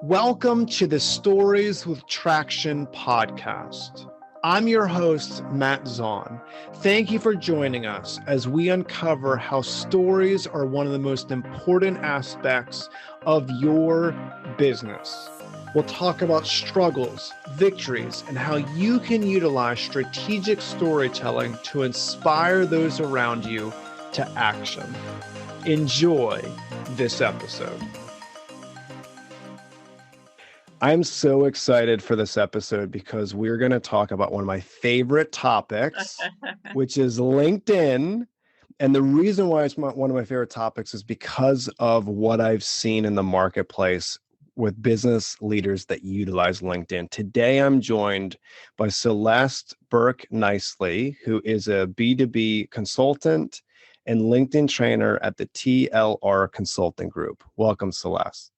Welcome to the Stories with Traction podcast. I'm your host, Matt ZAUN. Thank you for joining us as we uncover how stories are one of the most important aspects of your business. We'll talk about struggles, victories, and how you can utilize strategic storytelling to inspire those around you to action. Enjoy this episode. I'm so excited for this episode because we're going to talk about one of my favorite topics, which is LinkedIn. And the reason why it's one of my favorite topics is because of what I've seen in the marketplace with business leaders that utilize LinkedIn. Today, I'm joined by Celeste Berke Knisely, who is a B2B consultant and LinkedIn trainer at the TLR Consulting Group. Welcome, Celeste.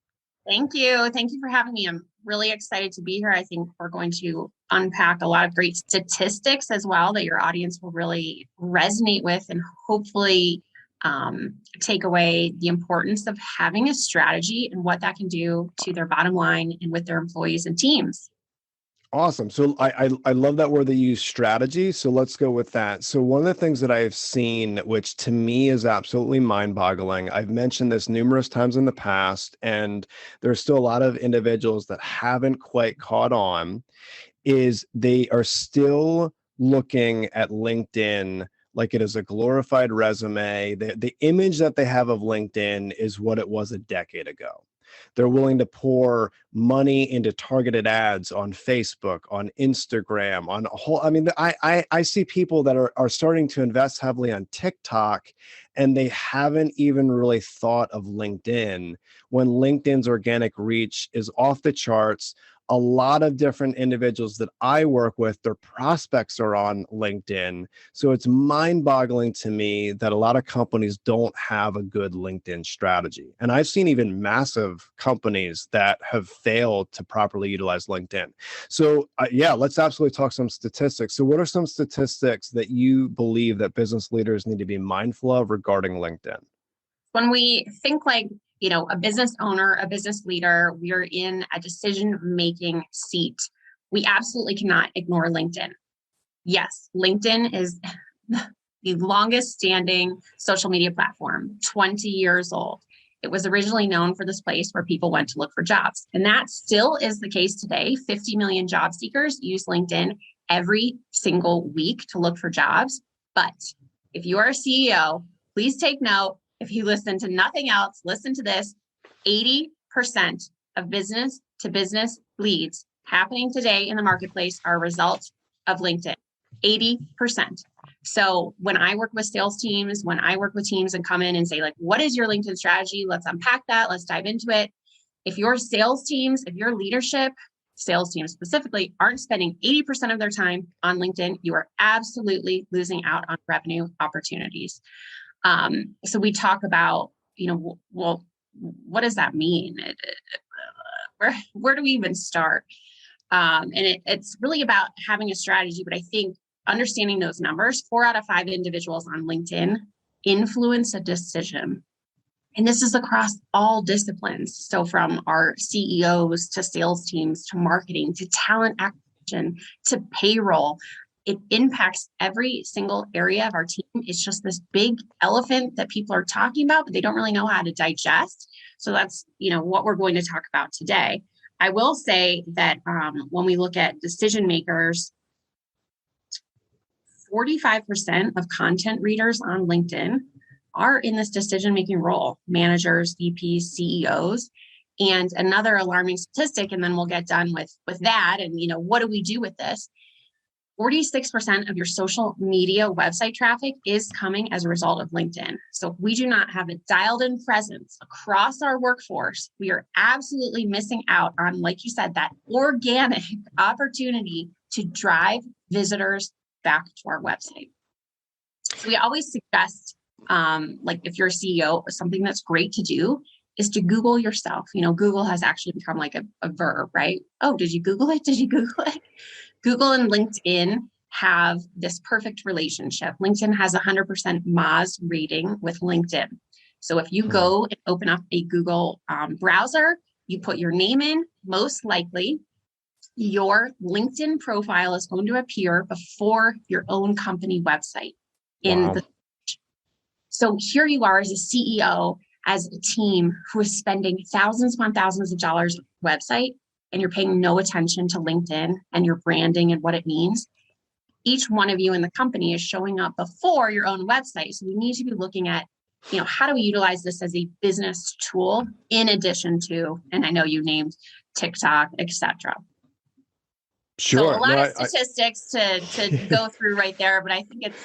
Thank you. Thank you for having me. I'm really excited to be here. I think we're going to unpack a lot of great statistics as well that your audience will really resonate with and hopefully take away the importance of having a strategy and what that can do to their bottom line and with their employees and teams. Awesome. So I love that word they use, strategy. So let's go with that. So one of the things that I've seen, which to me is absolutely mind-boggling, I've mentioned this numerous times in the past, and there's still a lot of individuals that haven't quite caught on, is they are still looking at LinkedIn like it is a glorified resume. The image that they have of LinkedIn is what it was a decade ago. They're willing to pour money into targeted ads on Facebook, on Instagram, on a whole. I mean, I see people that are starting to invest heavily on TikTok, and they haven't even really thought of LinkedIn when LinkedIn's organic reach is off the charts. A lot of different individuals that I work with, their prospects are on LinkedIn. So it's mind-boggling to me that a lot of companies don't have a good LinkedIn strategy. And I've seen even massive companies that have failed to properly utilize LinkedIn. So let's absolutely talk some statistics. So what are some statistics that you believe that business leaders need to be mindful of regarding LinkedIn? When we think like, a business owner, a business leader, we're in a decision-making seat. We absolutely cannot ignore LinkedIn. Yes, LinkedIn is the longest standing social media platform, 20 years old. It was originally known for this place where people went to look for jobs. And that still is the case today. 50 million job seekers use LinkedIn every single week to look for jobs. But if you are a CEO, please take note. If you listen to nothing else, listen to this. 80% of business to business leads happening today in the marketplace are a result of LinkedIn. 80%. So when I work with sales teams, when I work with teams and come in and say, like, what is your LinkedIn strategy? Let's unpack that. Let's dive into it. If your sales teams, if your leadership, sales teams specifically, aren't spending 80% of their time on LinkedIn, you are absolutely losing out on revenue opportunities. So we talk about, well, what does that mean? Where do we even start? And it's really about having a strategy, but I think understanding those numbers, 4 out of 5 individuals on LinkedIn influence a decision. And this is across all disciplines. So from our CEOs to sales teams, to marketing, to talent acquisition, to payroll. It impacts every single area of our team. It's just this big elephant that people are talking about, but they don't really know how to digest. So that's, what we're going to talk about today. I will say that when we look at decision makers, 45% of content readers on LinkedIn are in this decision-making role, managers, VPs, CEOs. And another alarming statistic, and then we'll get done with that. And, what do we do with this? 46% of your social media website traffic is coming as a result of LinkedIn. So if we do not have a dialed in presence across our workforce, we are absolutely missing out on, like you said, that organic opportunity to drive visitors back to our website. So we always suggest, like if you're a CEO, something that's great to do is to Google yourself. Google has actually become like a verb, right? Oh, did you Google it? Did you Google it? Google and LinkedIn have this perfect relationship. LinkedIn has 100% Moz rating with LinkedIn. So if you go and open up a Google browser, you put your name in, most likely your LinkedIn profile is going to appear before your own company website. Wow. So here you are as a CEO, as a team who is spending thousands upon thousands of dollars on a website, and you're paying no attention to LinkedIn and your branding and what it means. Each one of you in the company is showing up before your own website. So we need to be looking at, how do we utilize this as a business tool in addition to, and I know you named TikTok, etc. Sure. So a lot of statistics to go through right there, but I think it's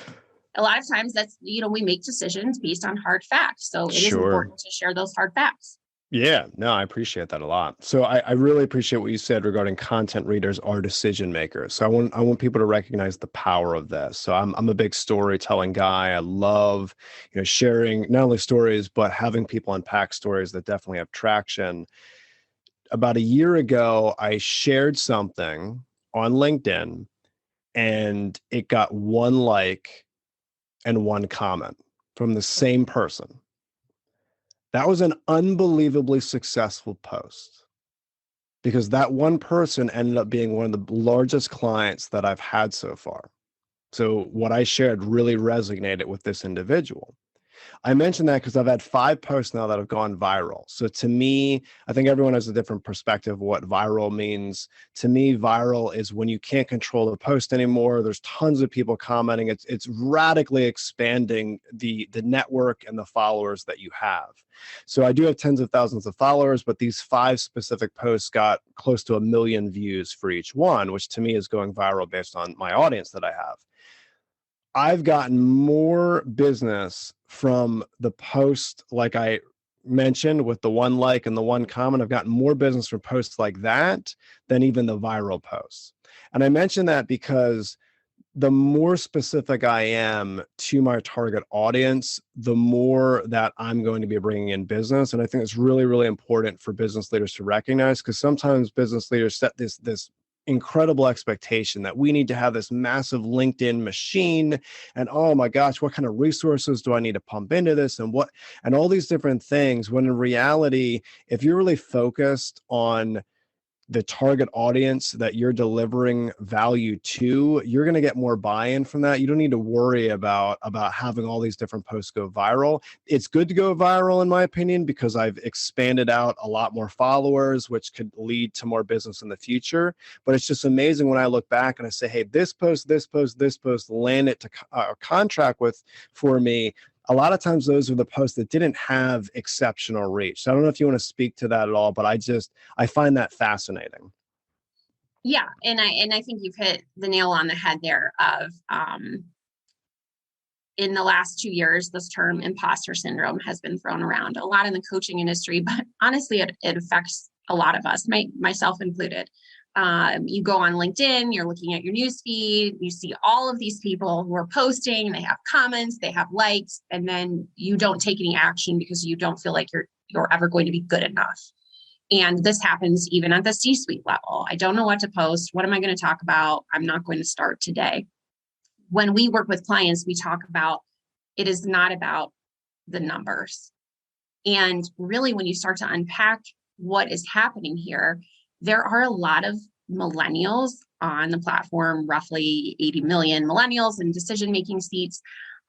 a lot of times that's, we make decisions based on hard facts. So it is important to share those hard facts. Yeah, no, I appreciate that a lot. So I really appreciate what you said regarding content readers are decision makers. So I want people to recognize the power of this. So I'm a big storytelling guy. I love, sharing not only stories, but having people unpack stories that definitely have traction. About a year ago, I shared something on LinkedIn and it got one like and one comment from the same person. That was an unbelievably successful post because that one person ended up being one of the largest clients that I've had so far. So what I shared really resonated with this individual. I mentioned that because I've had 5 posts now that have gone viral. So to me, I think everyone has a different perspective of what viral means. To me, viral is when you can't control the post anymore. There's tons of people commenting. It's radically expanding the network and the followers that you have. So I do have tens of thousands of followers, but these 5 specific posts got close to 1 million views for each one, which to me is going viral based on my audience that I have. I've gotten more business from the post, like I mentioned, with the one like and the one comment. I've gotten more business from posts like that than even the viral posts. And I mention that because the more specific I am to my target audience, the more that I'm going to be bringing in business. And I think it's really, really important for business leaders to recognize, because sometimes business leaders set this incredible expectation that we need to have this massive LinkedIn machine, and oh my gosh, what kind of resources do I need to pump into this, and all these different things, when in reality, if you're really focused on the target audience that you're delivering value to, you're going to get more buy-in from that. You don't need to worry about having all these different posts go viral. It's good to go viral, in my opinion, because I've expanded out a lot more followers, which could lead to more business in the future. But it's just amazing when I look back and I say, hey, this post landed to a contract for me. A lot of times those are the posts that didn't have exceptional reach. So I don't know if you want to speak to that at all, but I find that fascinating. Yeah. And I think you've hit the nail on the head there of, in the last 2 years, this term imposter syndrome has been thrown around a lot in the coaching industry, but honestly, it affects a lot of us, myself included. You go on LinkedIn, you're looking at your newsfeed, you see all of these people who are posting, they have comments, they have likes, and then you don't take any action because you don't feel like you're ever going to be good enough. And this happens even at the C-suite level. I don't know what to post. What am I going to talk about? I'm not going to start today. When we work with clients, we talk about it is not about the numbers. And really, when you start to unpack what is happening here, there are a lot of millennials on the platform, roughly 80 million millennials in decision-making seats.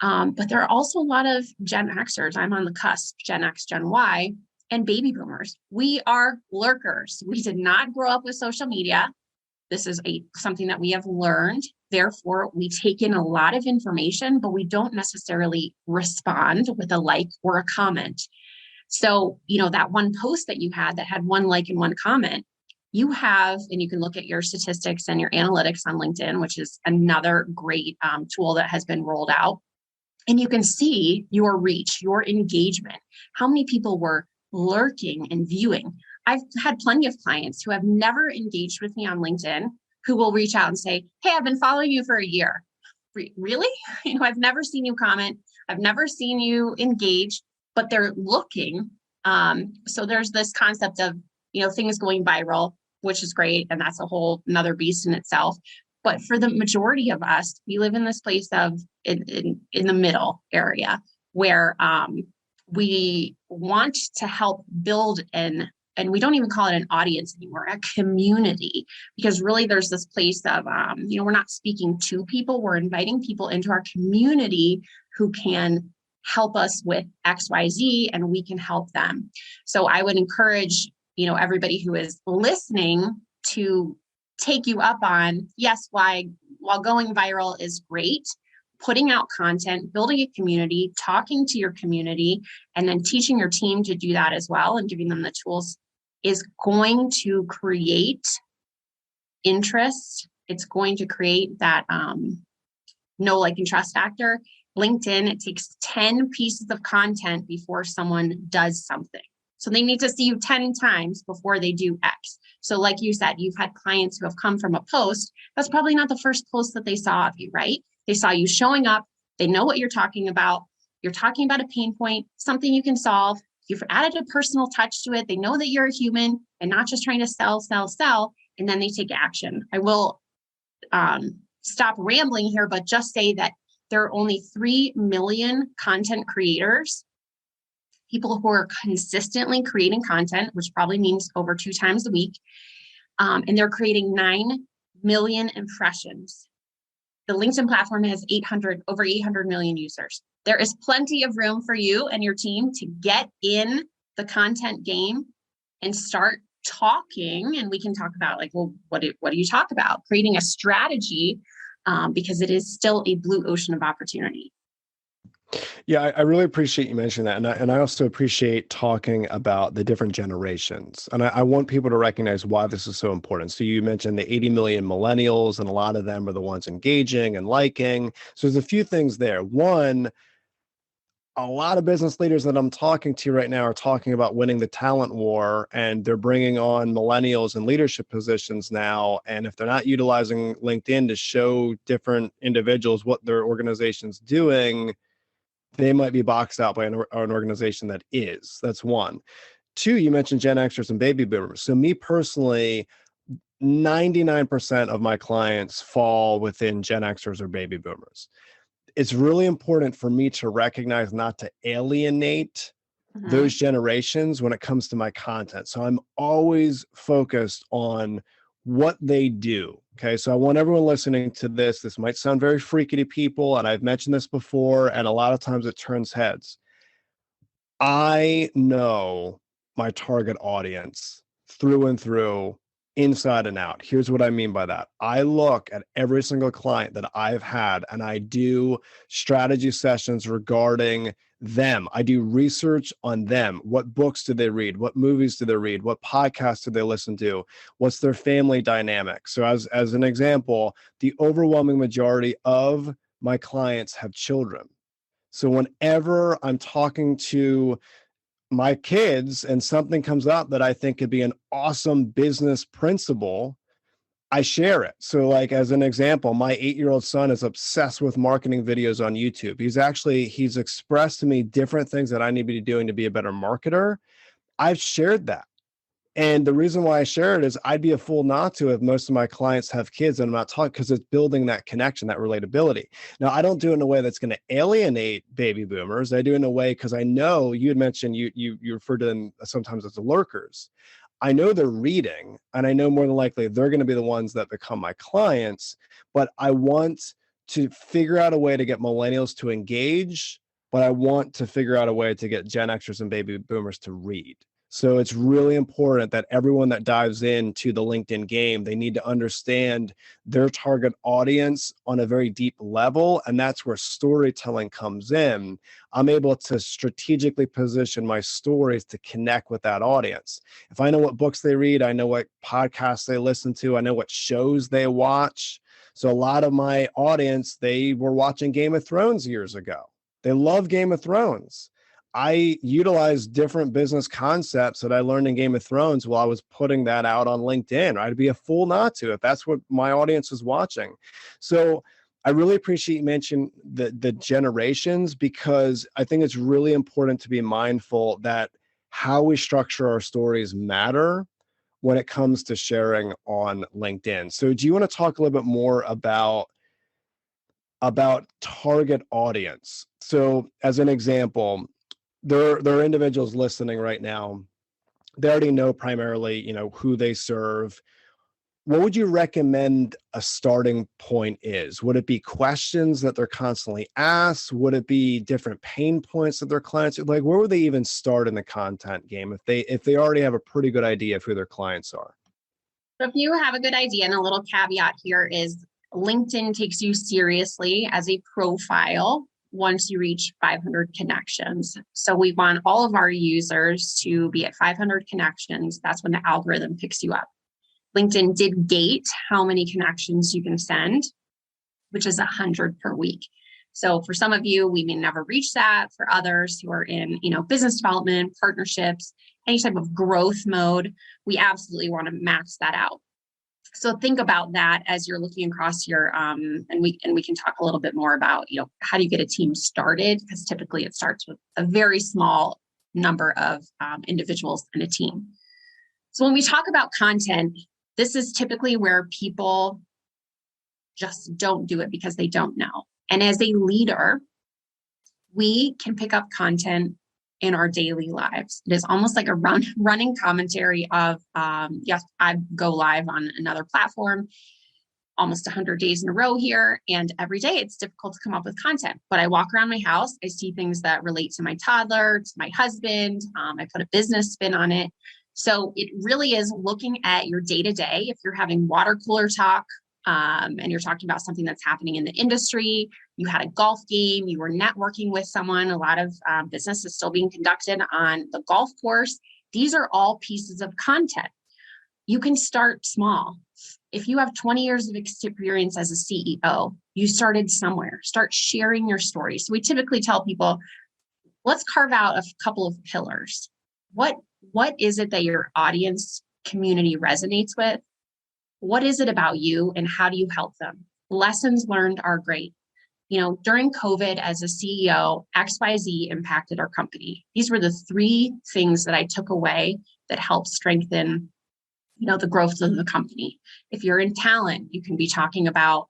But there are also a lot of Gen Xers. I'm on the cusp, Gen X, Gen Y, and baby boomers. We are lurkers. We did not grow up with social media. This is something that we have learned. Therefore, we take in a lot of information, but we don't necessarily respond with a like or a comment. So, that one post that you had that had one like and one comment, you have, and you can look at your statistics and your analytics on LinkedIn, which is another great tool that has been rolled out. And you can see your reach, your engagement, how many people were lurking and viewing. I've had plenty of clients who have never engaged with me on LinkedIn who will reach out and say, hey, I've been following you for a year. Really? I've never seen you comment. I've never seen you engage, but they're looking. So there's this concept of, things going viral, which is great. And that's a whole another beast in itself. But for the majority of us, we live in this place of in the middle area where we want to help build an and we don't even call it an audience anymore, a community, because really there's this place of, we're not speaking to people, we're inviting people into our community who can help us with XYZ, and we can help them. So I would encourage, everybody who is listening to take you up on, yes, while going viral is great, putting out content, building a community, talking to your community, and then teaching your team to do that as well and giving them the tools is going to create interest. It's going to create that know, like, and trust factor. LinkedIn, it takes 10 pieces of content before someone does something. So they need to see you 10 times before they do X. So like you said, you've had clients who have come from a post. That's probably not the first post that they saw of you, right? They saw you showing up. They know what you're talking about. You're talking about a pain point, something you can solve. You've added a personal touch to it. They know that you're a human and not just trying to sell, and then they take action. I will stop rambling here, but just say that there are only 3 million content creators, people who are consistently creating content, which probably means over 2 times a week, and they're creating 9 million impressions. The LinkedIn platform has over 800 million users. There is plenty of room for you and your team to get in the content game and start talking. And we can talk about, like, well, what do you talk about? Creating a strategy, because it is still a blue ocean of opportunity. Yeah, I really appreciate you mentioning that. And I also appreciate talking about the different generations. And I want people to recognize why this is so important. So you mentioned the 80 million millennials, and a lot of them are the ones engaging and liking. So there's a few things there. One, a lot of business leaders that I'm talking to right now are talking about winning the talent war, and they're bringing on millennials in leadership positions now. And if they're not utilizing LinkedIn to show different individuals what their organization's doing, they might be boxed out by an organization that is. That's one. Two, you mentioned Gen Xers and baby boomers. So me personally, 99% of my clients fall within Gen Xers or baby boomers. It's really important for me to recognize not to alienate those generations when it comes to my content. So I'm always focused on what they do. Okay. So I want everyone listening to this. This might sound very freaky to people, and I've mentioned this before, and a lot of times it turns heads. I know my target audience through and through, inside and out. Here's what I mean by that. I look at every single client that I've had, and I do strategy sessions regarding them. I do research on them. What books do they read? What movies do they read? What podcasts do they listen to? What's their family dynamic? So as an example, the overwhelming majority of my clients have children. So whenever I'm talking to my kids and something comes up that I think could be an awesome business principle, I share it. So, like, as an example, my 8-year-old son is obsessed with marketing videos on YouTube. He's expressed to me different things that I need to be doing to be a better marketer. I've shared that. And the reason why I share it is I'd be a fool not to if most of my clients have kids and I'm not talking, because it's building that connection, that relatability. Now, I don't do it in a way that's going to alienate baby boomers. I do it in a way because I know you had mentioned you refer to them sometimes as the lurkers. I know they're reading, and I know more than likely they're going to be the ones that become my clients, but I want to figure out a way to get millennials to engage, but I want to figure out a way to get Gen Xers and baby boomers to read. So it's really important that everyone that dives into the LinkedIn game, they need to understand their target audience on a very deep level. And that's where storytelling comes in. I'm able to strategically position my stories to connect with that audience. If I know what books they read, I know what podcasts they listen to, I know what shows they watch. So a lot of my audience, they were watching Game of Thrones years ago. They love Game of Thrones. I utilized different business concepts that I learned in Game of Thrones while I was putting that out on LinkedIn. I'd be a fool not to if that's what my audience is watching. So I really appreciate you mentioning the generations, because I think it's really important to be mindful that how we structure our stories matter when it comes to sharing on LinkedIn. So do you want to talk a little bit more about target audience? So as an example, there are individuals listening right now they already know primarily, who they serve. What would you recommend a starting point is? Would it be questions that they're constantly asked? Would it be different pain points that their clients like? Where would they even start in the content game if they already have a pretty good idea of who their clients are? So if you have a good idea, and a little caveat here is LinkedIn takes you seriously as a profile once you reach 500 connections. So we want all of our users to be at 500 connections. That's when the algorithm picks you up. LinkedIn did gate how many connections you can send, which is 100 per week. So for some of you, we may never reach that. For others who are in, business development, partnerships, any type of growth mode, we absolutely want to max that out. So think about that as you're looking across your, and we can talk a little bit more about, how do you get a team started? Because typically it starts with a very small number of individuals in a team. So when we talk about content, this is typically where people just don't do it because they don't know. And as a leader, we can pick up content in our daily lives. It is almost like a running commentary of, yes, I go live on another platform almost 100 days in a row here. And every day it's difficult to come up with content. But I walk around my house, I see things that relate to my toddler, to my husband. I put a business spin on it. So it really is looking at your day-to-day. If you're having water cooler talk and you're talking about something that's happening in the industry, you had a golf game, you were networking with someone, a lot of business is still being conducted on the golf course. These are all pieces of content. You can start small. If you have 20 years of experience as a CEO, you started somewhere. Start sharing your story. So we typically tell people, let's carve out a couple of pillars. What is it that your audience community resonates with? What is it about you and how do you help them? Lessons learned are great. During COVID as a CEO, XYZ impacted our company. These were the three things that I took away that helped strengthen, the growth of the company. If you're in talent, you can be talking about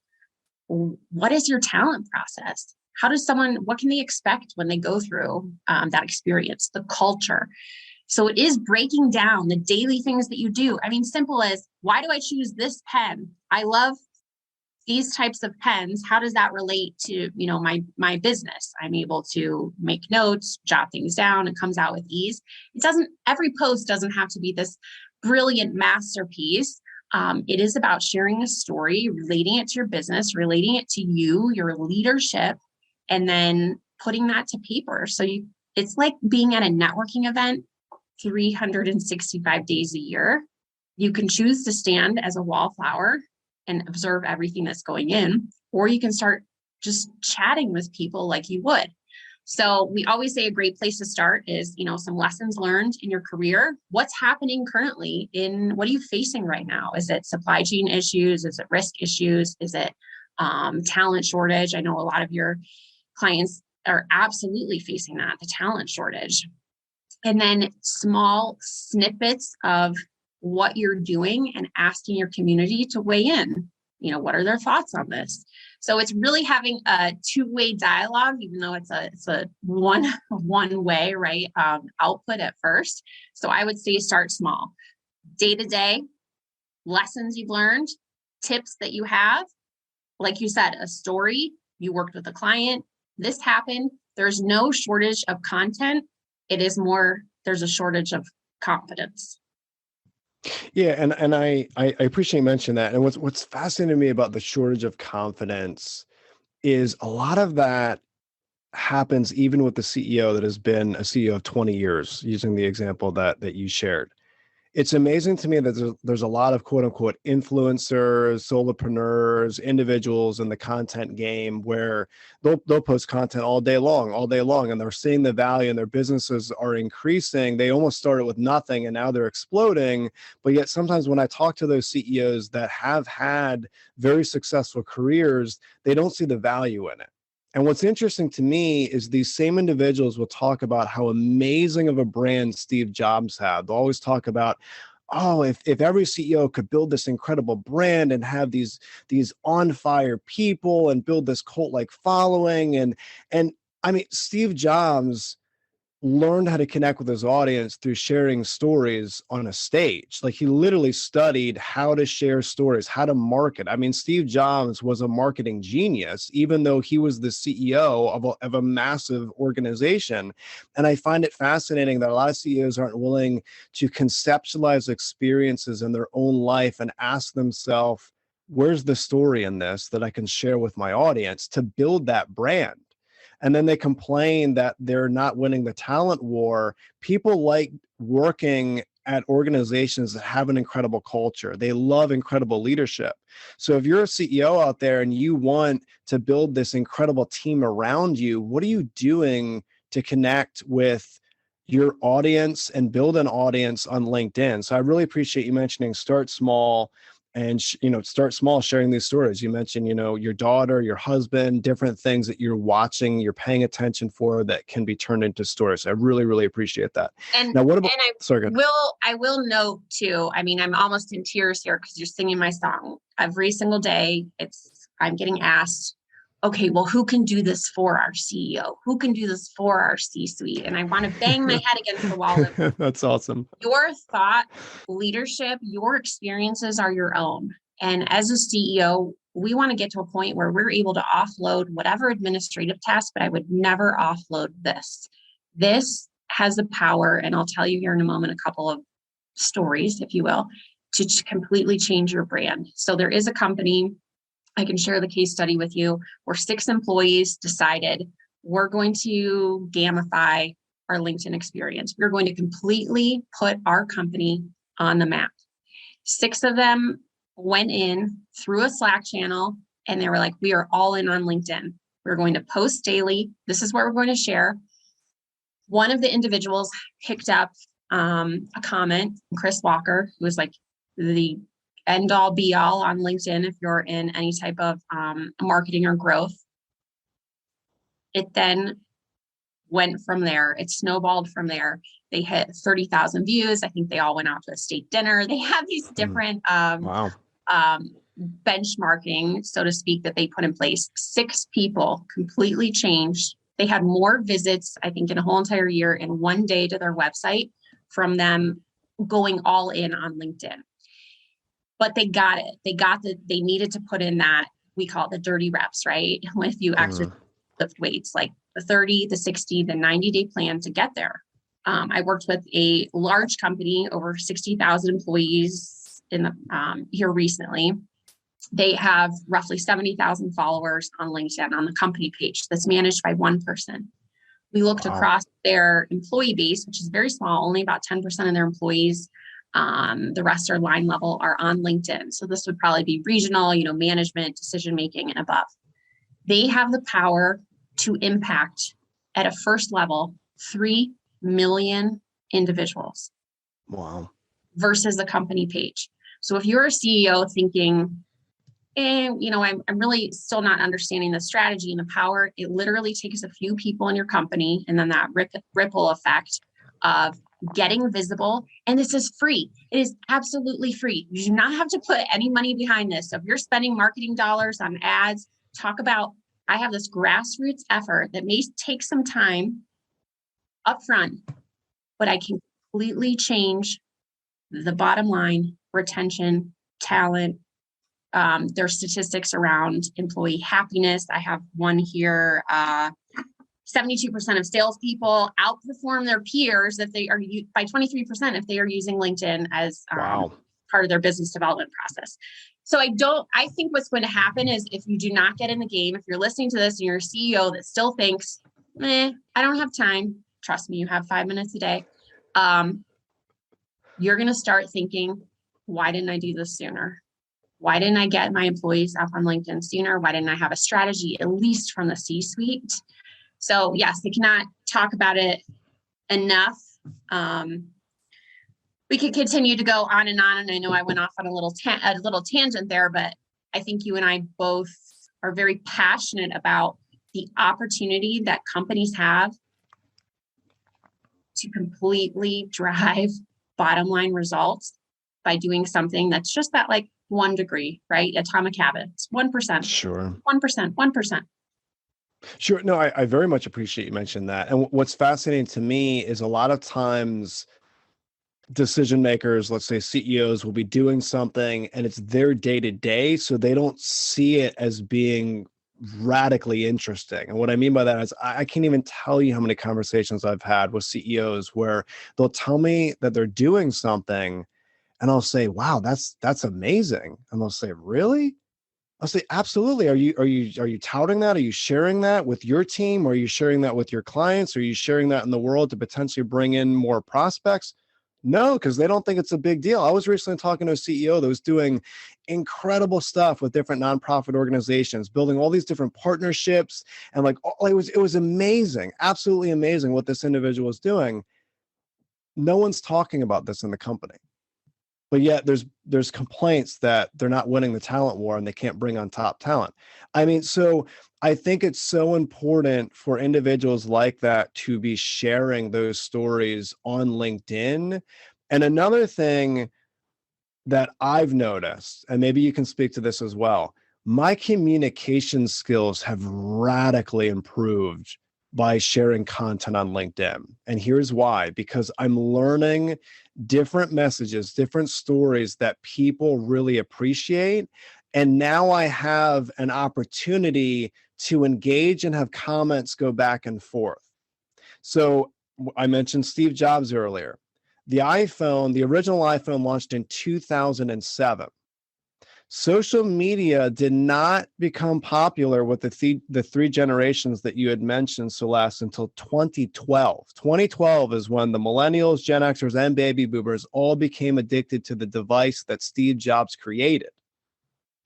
what is your talent process? What can they expect when they go through that experience, the culture? So it is breaking down the daily things that you do. I mean, simple as, why do I choose this pen? I love these types of pens. How does that relate to, my business? I'm able to make notes, jot things down. It comes out with ease. Every post doesn't have to be this brilliant masterpiece. It is about sharing a story, relating it to your business, relating it to you, your leadership, and then putting that to paper. So it's like being at a networking event 365 days a year. You can choose to stand as a wallflower and observe everything that's going in, or you can start just chatting with people like you would. So we always say a great place to start is, some lessons learned in your career. What's happening currently what are you facing right now? Is it supply chain issues? Is it risk issues? Is it talent shortage? I know a lot of your clients are absolutely facing that, the talent shortage. And then small snippets of what you're doing and asking your community to weigh in. What are their thoughts on this? So it's really having a two-way dialogue, even though it's a one way, right? Output at first. So I would say start small. Day to day, lessons you've learned, tips that you have. Like you said, a story, you worked with a client, this happened. There's no shortage of content. It is more, there's a shortage of confidence. Yeah, and I appreciate you mentioning that. And what's fascinating to me about the shortage of confidence is a lot of that happens even with the CEO that has been a CEO of 20 years, using the example that you shared. It's amazing to me that there's a lot of quote unquote influencers, solopreneurs, individuals in the content game where they'll post content all day long, and they're seeing the value and their businesses are increasing. They almost started with nothing and now they're exploding. But yet sometimes when I talk to those CEOs that have had very successful careers, they don't see the value in it. And what's interesting to me is these same individuals will talk about how amazing of a brand Steve Jobs had. They'll always talk about, oh, if every CEO could build this incredible brand and have these on fire people and build this cult like following. And I mean, Steve Jobs learned how to connect with his audience through sharing stories on a stage. Like he literally studied how to share stories, how to market. I mean, Steve Jobs was a marketing genius, even though he was the CEO of a massive organization. And I find it fascinating that a lot of CEOs aren't willing to conceptualize experiences in their own life and ask themselves, where's the story in this that I can share with my audience to build that brand? And then they complain that they're not winning the talent war. People like working at organizations that have an incredible culture. They love incredible leadership. So if you're a CEO out there and you want to build this incredible team around you, what are you doing to connect with your audience and build an audience on LinkedIn? So I really appreciate you mentioning start small and start small, sharing these stories. You mentioned, your daughter, your husband, different things that you're watching, you're paying attention for that can be turned into stories. I really, really appreciate that. And now, what about? and I will note too. I mean, I'm almost in tears here because you're singing my song every single day. I'm getting asked, okay, well, who can do this for our CEO? Who can do this for our C-suite? And I want to bang my head against the wall. That's awesome. Your thought leadership, your experiences are your own. And as a CEO, we want to get to a point where we're able to offload whatever administrative task, but I would never offload this. This has the power, and I'll tell you here in a moment, a couple of stories, if you will, to completely change your brand. So there is a company, I can share the case study with you, where 6 employees decided we're going to gamify our LinkedIn experience. We're going to completely put our company on the map. 6 of them went in through a Slack channel and they were like, we are all in on LinkedIn. We're going to post daily. This is what we're going to share. One of the individuals picked up a comment from Chris Walker, who is like the end all be all on LinkedIn if you're in any type of marketing or growth. It then went from there. It snowballed from there. They hit 30,000 views. I think they all went out to a steak dinner. They have these different benchmarking, so to speak, that they put in place. 6 people completely changed. They had more visits, I think, in a whole entire year in one day to their website from them going all in on LinkedIn. But they got it. They needed to put in that, we call it the dirty reps, right? If you actually lift weights, like the 30, the 60, the 90-day plan to get there. I worked with a large company, over 60,000 employees in the here recently. They have roughly 70,000 followers on LinkedIn on the company page that's managed by one person. We looked across their employee base, which is very small, only about 10% of their employees. The rest are line level, are on LinkedIn. So this would probably be regional, management, decision-making and above. They have the power to impact at a first level 3 million individuals. Wow. Versus the company page. So if you're a CEO thinking, I'm really still not understanding the strategy and the power, it literally takes a few people in your company and then that ripple effect of getting visible. And this is free. It is absolutely free. You do not have to put any money behind this. So if you're spending marketing dollars on ads, talk about, I have this grassroots effort that may take some time upfront, but I can completely change the bottom line, retention, talent. There's statistics around employee happiness. I have one here. 72% of salespeople outperform their peers if they are by 23% if they are using LinkedIn as part of their business development process. So I think what's going to happen is if you do not get in the game, if you're listening to this and you're a CEO that still thinks, I don't have time. Trust me, you have 5 minutes a day. You're going to start thinking, why didn't I do this sooner? Why didn't I get my employees up on LinkedIn sooner? Why didn't I have a strategy, at least from the C-suite? So yes, we cannot talk about it enough. We could continue to go on, and I know I went off on a little tangent there, but I think you and I both are very passionate about the opportunity that companies have to completely drive bottom line results by doing something that's just that like 1 degree, right? Atomic habits, 1%. Sure. 1%. Sure. No, I very much appreciate you mentioning that. And what's fascinating to me is a lot of times decision makers, let's say CEOs, will be doing something and it's their day to day. So they don't see it as being radically interesting. And what I mean by that is I can't even tell you how many conversations I've had with CEOs where they'll tell me that they're doing something and I'll say, wow, that's amazing. And they'll say, really? I'll say, absolutely. Are you touting that? Are you sharing that with your team? Or are you sharing that with your clients? Are you sharing that in the world to potentially bring in more prospects? No, because they don't think it's a big deal. I was recently talking to a CEO that was doing incredible stuff with different nonprofit organizations, building all these different partnerships, and like it was amazing, absolutely amazing what this individual was doing. No one's talking about this in the company. But yet there's complaints that they're not winning the talent war and they can't bring on top talent. I mean, so I think it's so important for individuals like that to be sharing those stories on LinkedIn. And another thing that I've noticed, and maybe you can speak to this as well, my communication skills have radically improved by sharing content on LinkedIn. And here's why, because I'm learning different messages, different stories that people really appreciate. And now I have an opportunity to engage and have comments go back and forth. So I mentioned Steve Jobs earlier. The iPhone, the original iPhone launched in 2007. Social media did not become popular with the three generations that you had mentioned, Celeste, until 2012. 2012 is when the millennials, Gen Xers, and baby boomers all became addicted to the device that Steve Jobs created.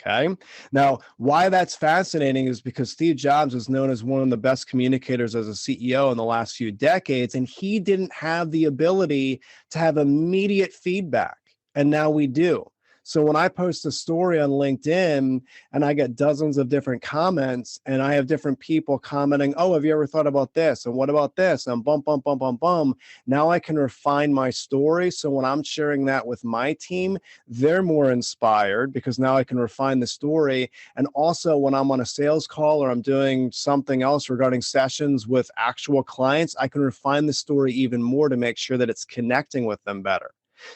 Okay. Now, why that's fascinating is because Steve Jobs is known as one of the best communicators as a CEO in the last few decades, and he didn't have the ability to have immediate feedback. And now we do. So when I post a story on LinkedIn and I get dozens of different comments and I have different people commenting, oh, have you ever thought about this? And what about this? And bum, bum, bum, bum, bum. Now I can refine my story. So when I'm sharing that with my team, they're more inspired because now I can refine the story. And also when I'm on a sales call or I'm doing something else regarding sessions with actual clients, I can refine the story even more to make sure that it's connecting with them better.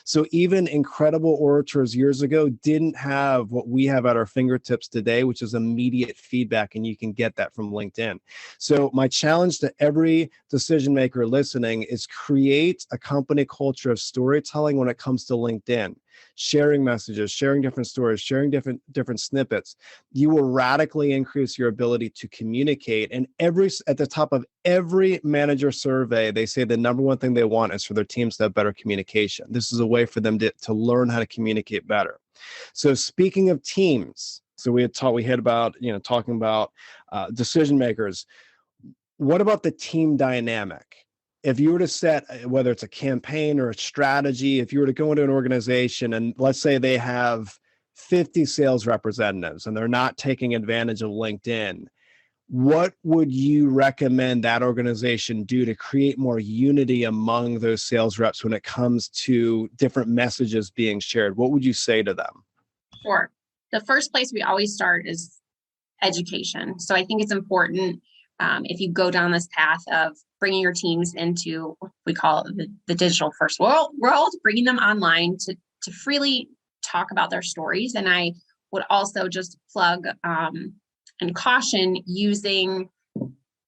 So even incredible orators years ago didn't have what we have at our fingertips today, which is immediate feedback, and you can get that from LinkedIn. So my challenge to every decision maker listening is create a company culture of storytelling when it comes to LinkedIn. Sharing messages, sharing different stories, sharing different snippets. You will radically increase your ability to communicate. And at the top of every manager survey, they say the number one thing they want is for their teams to have better communication. This is a way for them to learn how to communicate better. So speaking of teams, so we had about, talking about decision makers. What about the team dynamic? If you were to set, whether it's a campaign or a strategy, if you were to go into an organization and let's say they have 50 sales representatives and they're not taking advantage of LinkedIn, what would you recommend that organization do to create more unity among those sales reps when it comes to different messages being shared? What would you say to them? Sure. The first place we always start is education. So I think it's important if you go down this path of bringing your teams into what we call the digital first world, bringing them online to freely talk about their stories. And I would also just plug and caution using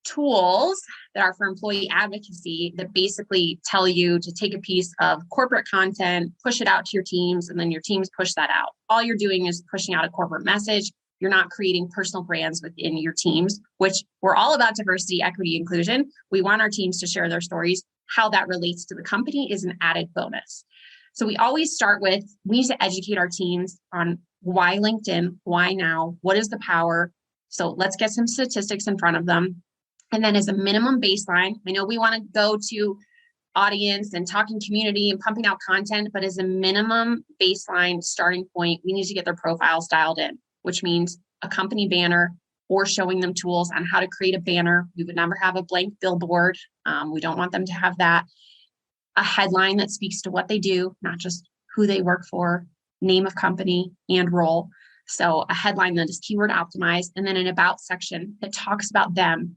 tools that are for employee advocacy that basically tell you to take a piece of corporate content, push it out to your teams, and then your teams push that out. All you're doing is pushing out a corporate message. You're not creating personal brands within your teams, which we're all about diversity, equity, inclusion. We want our teams to share their stories. How that relates to the company is an added bonus. So we always start with, we need to educate our teams on why LinkedIn, why now, what is the power? So let's get some statistics in front of them. And then as a minimum baseline, I know we want to go to audience and talking community and pumping out content, but as a minimum baseline starting point, we need to get their profiles dialed in, which means a company banner or showing them tools on how to create a banner. We would never have a blank billboard. We don't want them to have that. A headline that speaks to what they do, not just who they work for, name of company, and role. So a headline that is keyword optimized, and then an about section that talks about them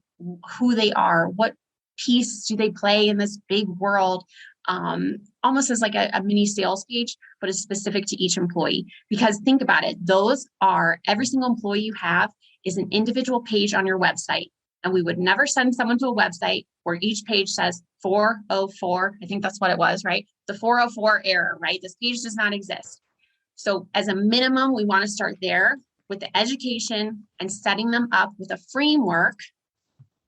who they are, what piece do they play in this big world, almost as like a mini sales page, but it's specific to each employee. Because think about it, those are, every single employee you have is an individual page on your website. And we would never send someone to a website where each page says 404. I think that's what it was, right? The 404 error, right? This page does not exist. So as a minimum, we want to start there with the education and setting them up with a framework,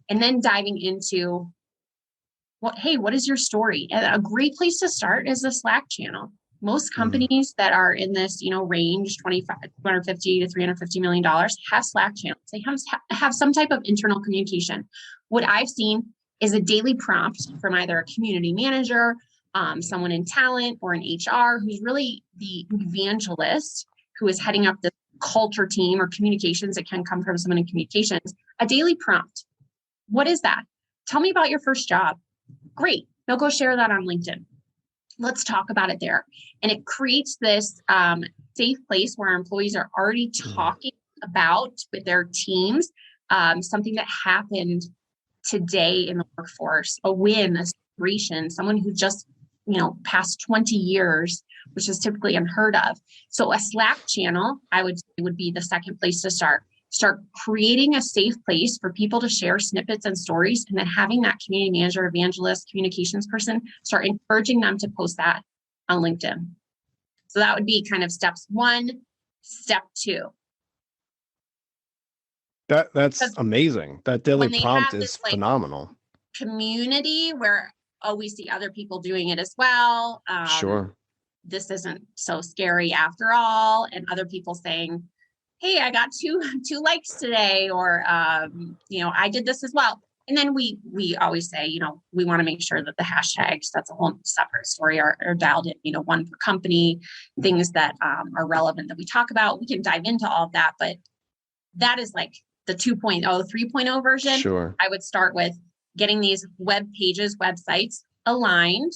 and then diving into what is your story? And a great place to start is the Slack channel. Most companies that are in this, range, $250 to $350 million have Slack channels. They have some type of internal communication. What I've seen is a daily prompt from either a community manager, someone in talent or in HR, who's really the evangelist who is heading up the culture team or communications. It can come from someone in communications. A daily prompt. What is that? Tell me about your first job. Great. Now go share that on LinkedIn. Let's talk about it there. And it creates this safe place where our employees are already talking about with their teams something that happened today in the workforce, a win, a celebration, someone who just, past 20 years, which is typically unheard of. So a Slack channel, I would say, would be the second place to start. Start creating a safe place for people to share snippets and stories, and then having that community manager, evangelist, communications person start encouraging them to post that on LinkedIn. So that would be kind of steps 1, step 2. That's amazing. That daily prompt is this, phenomenal. Community where, we see other people doing it as well. Sure. This isn't so scary after all. And other people saying, hey, I got two likes today, or, I did this as well. And then we always say, we want to make sure that the hashtags, that's a whole separate story, are dialed in, one per company, things that are relevant that we talk about. We can dive into all of that, but that is like the 2.0, 3.0 version. Sure. I would start with getting these web pages, websites aligned,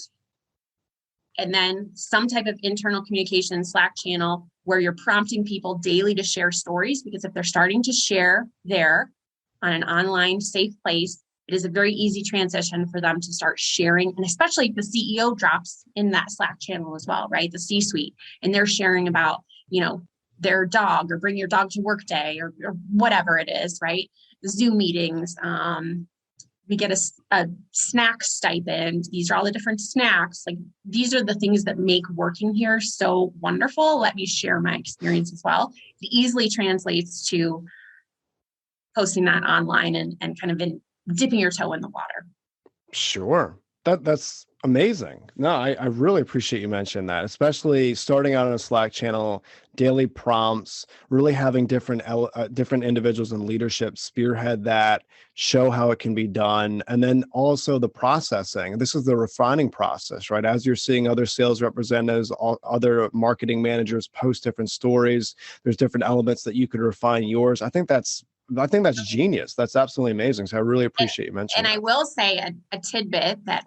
and then some type of internal communication Slack channel where you're prompting people daily to share stories, because if they're starting to share there on an online safe place, it is a very easy transition for them to start sharing. And especially if the CEO drops in that Slack channel as well, right? The C-suite, and they're sharing about, their dog, or bring your dog to work day, or whatever it is, right? The Zoom meetings, we get a snack stipend. These are all the different snacks. Like, these are the things that make working here so wonderful. Let me share my experience as well. It easily translates to posting that online and kind of dipping your toe in the water. Sure. That's amazing. No, I really appreciate you mentioning that, especially starting out on a Slack channel, daily prompts, really having different individuals in leadership spearhead that, show how it can be done. And then also the processing. This is the refining process, right? As you're seeing other sales representatives, other marketing managers post different stories, there's different elements that you could refine yours. I think that's genius. That's absolutely amazing. So I really appreciate you mentioning that. And I will say a tidbit that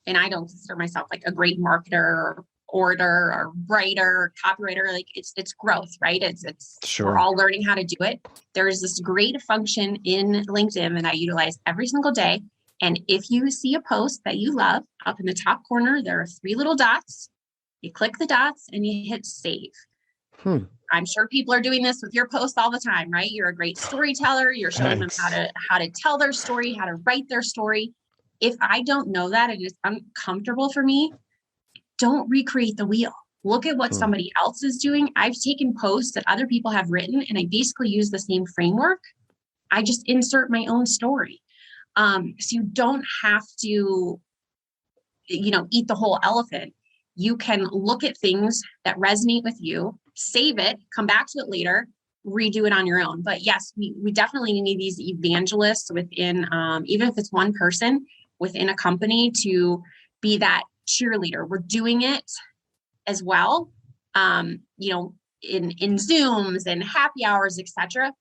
and I don't consider myself like a great marketer or orator or writer or copywriter. Like, it's growth, right? It's sure. We're all learning how to do it. There is this great function in LinkedIn that I utilize every single day. And if you see a post that you love, up in the top corner, there are 3 little dots. You click the dots and you hit save. I'm sure people are doing this with your posts all the time, right? You're a great storyteller. You're showing them how to tell their story, how to write their story. If I don't know that, it is uncomfortable for me. Don't recreate the wheel. Look at what somebody else is doing. I've taken posts that other people have written, and I basically use the same framework. I just insert my own story. So you don't have to, eat the whole elephant. You can look at things that resonate with you, save it, come back to it later, redo it on your own. But yes, we definitely need these evangelists within, even if it's one person within a company, to be that cheerleader. We're doing it as well, in Zooms and happy hours, etc.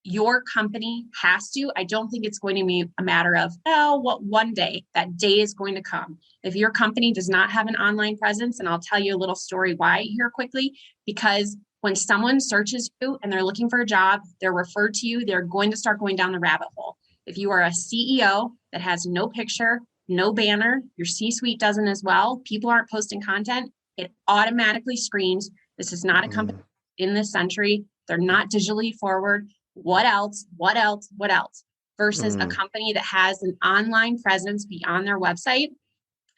Your company has to. I don't think it's going to be a matter of, one day, that day is going to come. If your company does not have an online presence, and I'll tell you a little story why here quickly, because when someone searches you and they're looking for a job, they're referred to you, they're going to start going down the rabbit hole. If you are a CEO that has no picture, no banner, your C-suite doesn't as well, people aren't posting content, it automatically screams, this is not a company in this century. They're not digitally forward. What else? What else? What else? Versus a company that has an online presence beyond their website.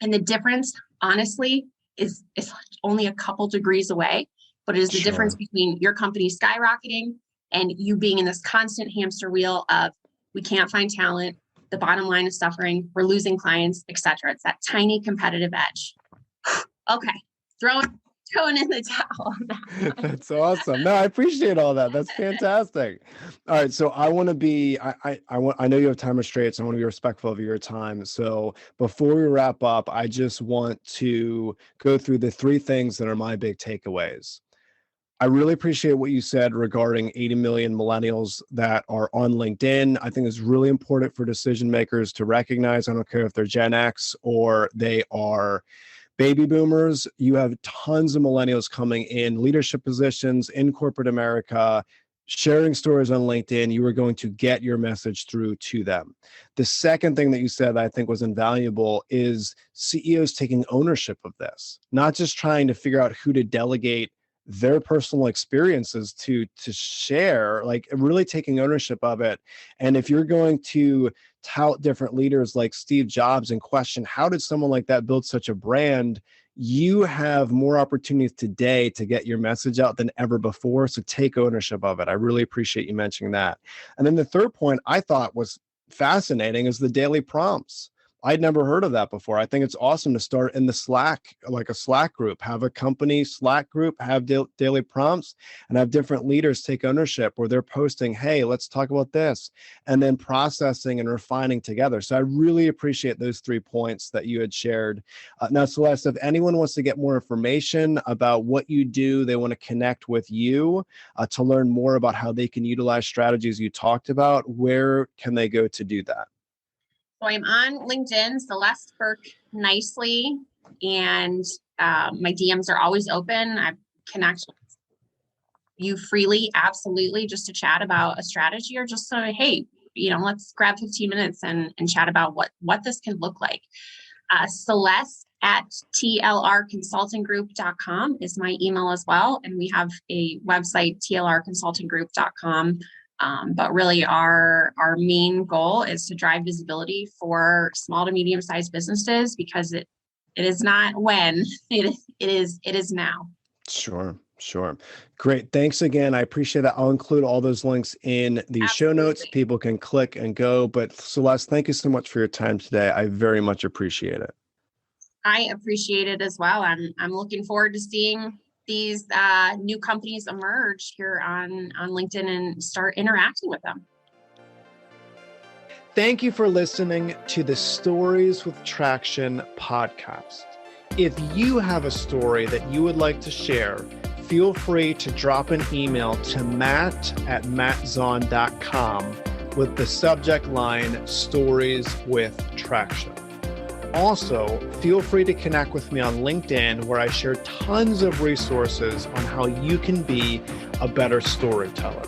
And the difference, honestly, is only a couple degrees away, but it is the difference between your company skyrocketing and you being in this constant hamster wheel of, we can't find talent, the bottom line is suffering, we're losing clients, etc. It's that tiny competitive edge. Okay, throwing in the towel. That's awesome. No, I appreciate all that. That's fantastic. All right. So I want to be, I know you have time restraints. I want to be respectful of your time. So before we wrap up, I just want to go through the 3 things that are my big takeaways. I really appreciate what you said regarding 80 million millennials that are on LinkedIn. I think it's really important for decision makers to recognize, I don't care if they're Gen X or they are baby boomers, you have tons of millennials coming in leadership positions in corporate America, sharing stories on LinkedIn. You are going to get your message through to them. The second thing that you said that I think was invaluable is CEOs taking ownership of this, not just trying to figure out who to delegate their personal experiences to share, like really taking ownership of it. And if you're going to tout different leaders like Steve Jobs and question, how did someone like that build such a brand? You have more opportunities today to get your message out than ever before. So take ownership of it. I really appreciate you mentioning that. And then the third point I thought was fascinating is the daily prompts. I'd never heard of that before. I think it's awesome to start in the Slack, like a Slack group, have a company Slack group, have daily prompts, and have different leaders take ownership where they're posting, hey, let's talk about this, and then processing and refining together. So I really appreciate those 3 points that you had shared. Now, Celeste, if anyone wants to get more information about what you do, they want to connect with you to learn more about how they can utilize strategies you talked about, where can they go to do that? So I'm on LinkedIn, Celeste Berke Nicely, and my DMs are always open. I connect with you freely, absolutely, just to chat about a strategy or just so, hey, let's grab 15 minutes and chat about what this can look like. Celeste at TLRconsultinggroup.com is my email as well. And we have a website, TLRconsultinggroup.com. But really our main goal is to drive visibility for small to medium-sized businesses because it is not when, it is now. Sure. Great. Thanks again. I appreciate that. I'll include all those links in the show notes. People can click and go. But Celeste, thank you so much for your time today. I very much appreciate it. I appreciate it as well. I'm looking forward to seeing these new companies emerge here on LinkedIn and start interacting with them. Thank you for listening to the Stories with Traction podcast. If you have a story that you would like to share, feel free to drop an email to matt@mattzahn.com with the subject line Stories with Traction. Also, feel free to connect with me on LinkedIn, where I share tons of resources on how you can be a better storyteller.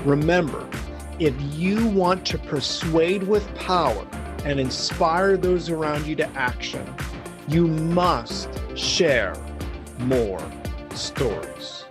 Remember, if you want to persuade with power and inspire those around you to action, you must share more stories.